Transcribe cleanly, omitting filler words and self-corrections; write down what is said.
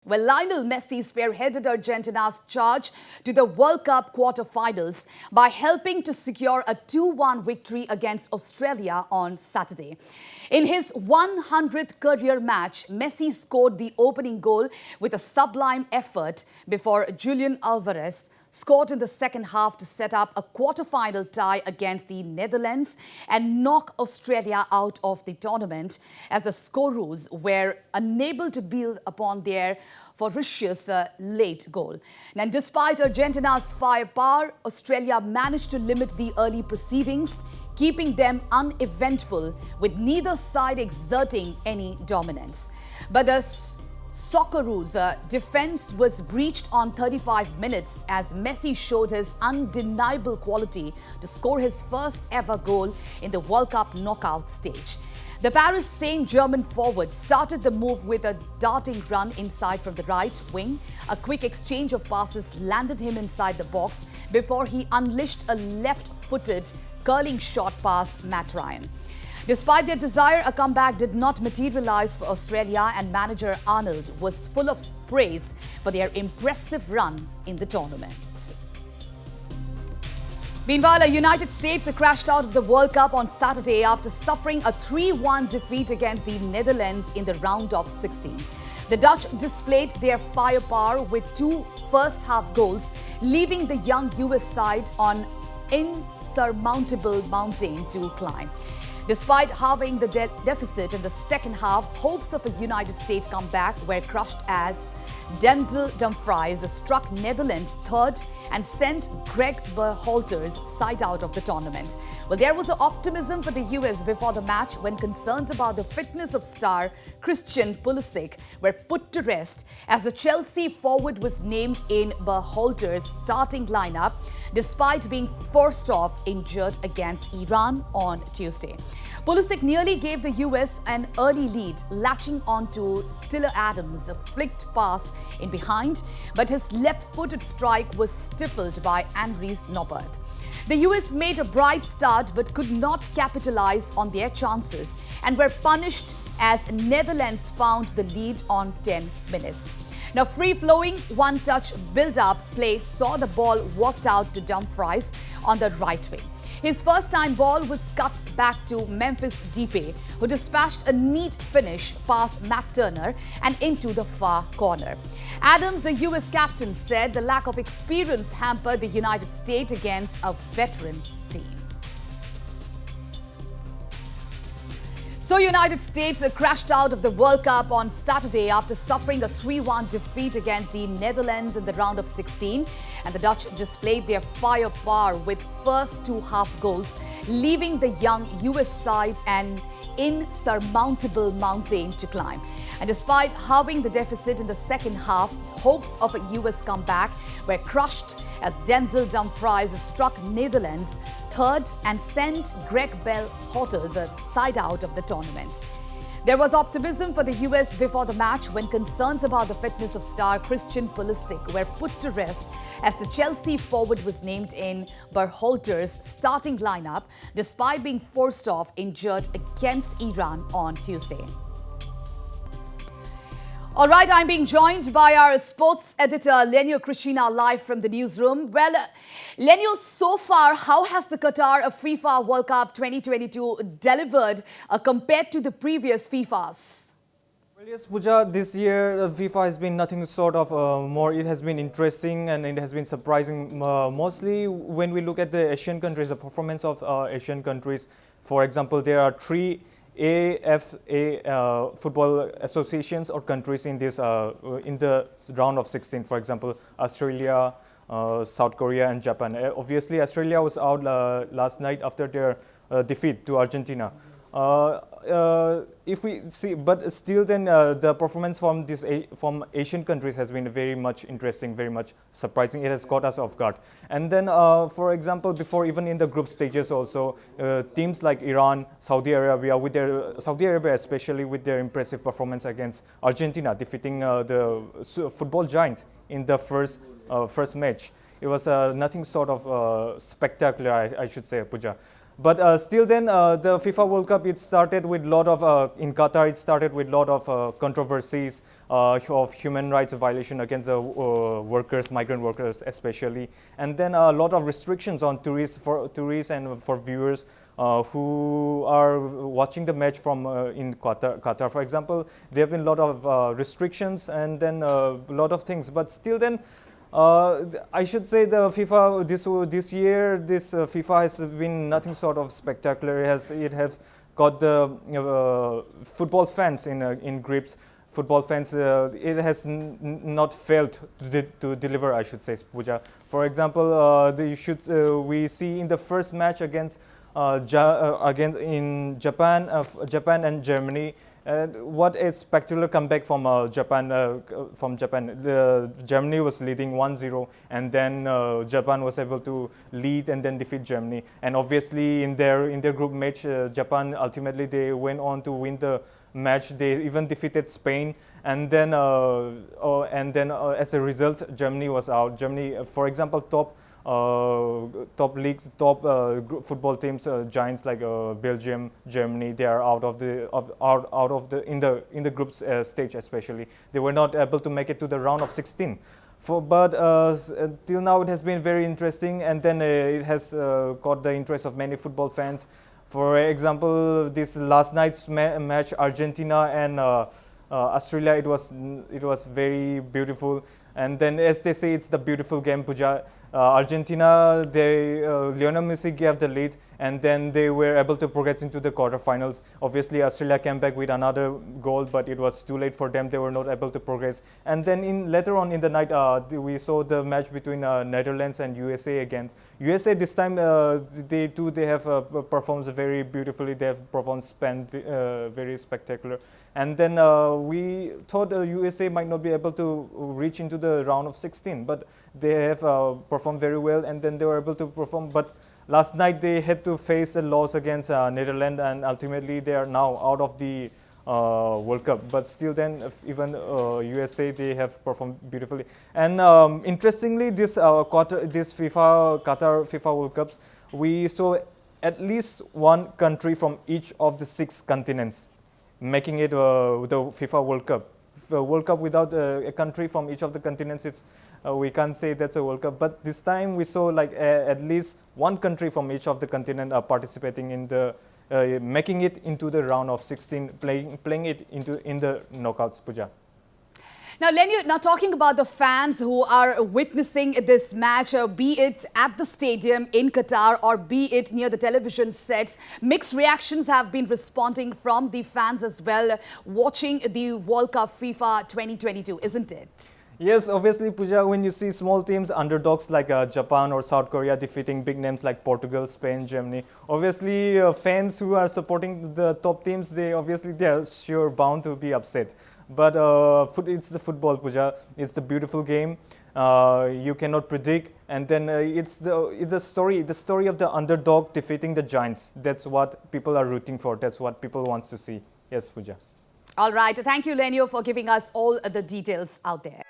Well, Lionel Messi spearheaded Argentina's charge to the World Cup quarterfinals by helping to secure a 2-1 victory against Australia on Saturday. In his 100th career match, Messi scored the opening goal with a sublime effort before Julian Alvarez scored in the second half to set up a quarterfinal tie against the Netherlands and knock Australia out of the tournament, as the Socceroos were unable to build upon their fortuitous late goal. And despite Argentina's firepower, Australia managed to limit the early proceedings, keeping them uneventful, with neither side exerting any dominance. But the Socceroos' defense was breached on 35 minutes as Messi showed his undeniable quality to score his first ever goal in the World Cup knockout stage. The Paris Saint-Germain forward started the move with a darting run inside from the right wing. A quick exchange of passes landed him inside the box before he unleashed a left-footed curling shot past Matt Ryan. Despite their desire, a comeback did not materialize for Australia, and manager Arnold was full of praise for their impressive run in the tournament. Meanwhile, the United States crashed out of the World Cup on Saturday after suffering a 3-1 defeat against the Netherlands in the round of 16. The Dutch displayed their firepower with 2 first-half goals, leaving the young US side on insurmountable mountain to climb. Despite halving the deficit in the second half, hopes of a United States comeback were crushed as Denzel Dumfries struck Netherlands third and sent Greg Berhalter's side out of the tournament. Well, there was optimism for the US before the match when concerns about the fitness of star Christian Pulisic were put to rest, as the Chelsea forward was named in Berhalter's starting lineup despite being forced off injured against Iran on Tuesday. Pulisic nearly gave the US an early lead, latching onto Tyler Adams' flicked pass in behind, but his left-footed strike was stifled by Andries Noppert. The US made a bright start but could not capitalize on their chances and were punished as Netherlands found the lead on 10 minutes. Now, free-flowing, one-touch build-up play saw the ball worked out to Dumfries on the right wing. His first-time ball was cut back to Memphis Depay, who dispatched a neat finish past Matt Turner and into the far corner. Adams, the US captain, said the lack of experience hampered the United States against a veteran team. So, United States crashed out of the World Cup on Saturday after suffering a 3-1 defeat against the Netherlands in the round of 16. And the Dutch displayed their firepower with first 2 half goals, leaving the young US side an insurmountable mountain to climb. And despite halving the deficit in the second half, hopes of a US comeback were crushed as Denzel Dumfries struck Netherlands third and sent Greg Berhalter's side out of the tournament. There was optimism for the US before the match when concerns about the fitness of star Christian Pulisic were put to rest, as the Chelsea forward was named in Berhalter's starting lineup despite being forced off injured against Iran on Tuesday. All right, I'm being joined by our sports editor, Lenio Christina, live from the newsroom. Well, Lenio, so far, how has the Qatar FIFA World Cup 2022 delivered compared to the previous FIFAs? Well, yes, Pooja, this year FIFA has been nothing short of more. It has been interesting and it has been surprising, mostly when we look at the Asian countries, the performance of Asian countries. For example, there are 3 AFA football associations or countries in this in the round of 16. For example, Australia, South Korea and Japan. Obviously, Australia was out last night after their defeat to Argentina. If we see, but still, then the performance from from Asian countries has been very much interesting, very much surprising. It has caught us off guard. And then, for example, before even in the group stages, also teams like Iran, Saudi Arabia, Saudi Arabia especially with their impressive performance against Argentina, defeating the football giant in the first match. It was nothing sort of spectacular, I should say, Pooja. But still then, the FIFA World Cup, it started with lot of, in Qatar, it started with lot of controversies of human rights violation against the workers, migrant workers especially. And then a lot of restrictions on tourists and for viewers who are watching the match from in Qatar. For example, there have been a lot of restrictions and then a lot of things. But still then, I should say the FIFA this year, FIFA has been nothing sort of spectacular. It has got the football fans in grips. Football fans, it has not failed to deliver, I should say, Pooja. For example, we see in the first match against in Japan and Germany. What a spectacular comeback from Japan. Germany was leading 1-0, and then Japan was able to lead and then defeat Germany. And obviously, in their group match, Japan ultimately they went on to win the match. They even defeated Spain, and then as a result, Germany was out. Germany, for example, top leagues, top football teams, giants like Belgium, Germany, they are out of the in the group stage especially. They were not able to make it to the round of 16. But till now it has been very interesting, and then it has caught the interest of many football fans. For example, this last night's match, Argentina and Australia, it was very beautiful. And then, as they say, it's the beautiful game, Pooja. Argentina, Lionel Messi gave the lead, and then they were able to progress into the quarterfinals. Obviously, Australia came back with another goal, but it was too late for them. They were not able to progress. And then later on in the night, we saw the match between Netherlands and USA against USA. This time, they have performed very beautifully. They have performed very spectacular. And then we thought USA might not be able to reach into the round of 16, but they have performed very well, and then they were able to perform. But last night they had to face a loss against Netherlands, and ultimately they are now out of the World Cup. But still then, even USA, they have performed beautifully. And interestingly, this FIFA Qatar FIFA World Cups, we saw at least one country from each of the 6 continents making it the FIFA World Cup. A World Cup without a country from each of the continents, we can't say that's a World Cup. But this time we saw like at least one country from each of the continent participating in the making it into the round of 16, playing it in the knockouts, Pooja. Now, Lenny, now talking about the fans who are witnessing this match, be it at the stadium in Qatar or be it near the television sets, mixed reactions have been responding from the fans as well, watching the World Cup FIFA 2022, isn't it? Yes, obviously, Pooja, when you see small teams, underdogs like Japan or South Korea defeating big names like Portugal, Spain, Germany, obviously fans who are supporting the top teams, they are sure bound to be upset. But it's the football, Pooja. It's the beautiful game. You cannot predict, and then it's the story of the underdog defeating the giants. That's what people are rooting for. That's what people want to see. Yes, Pooja. All right. Thank you, Lenny, for giving us all the details out there.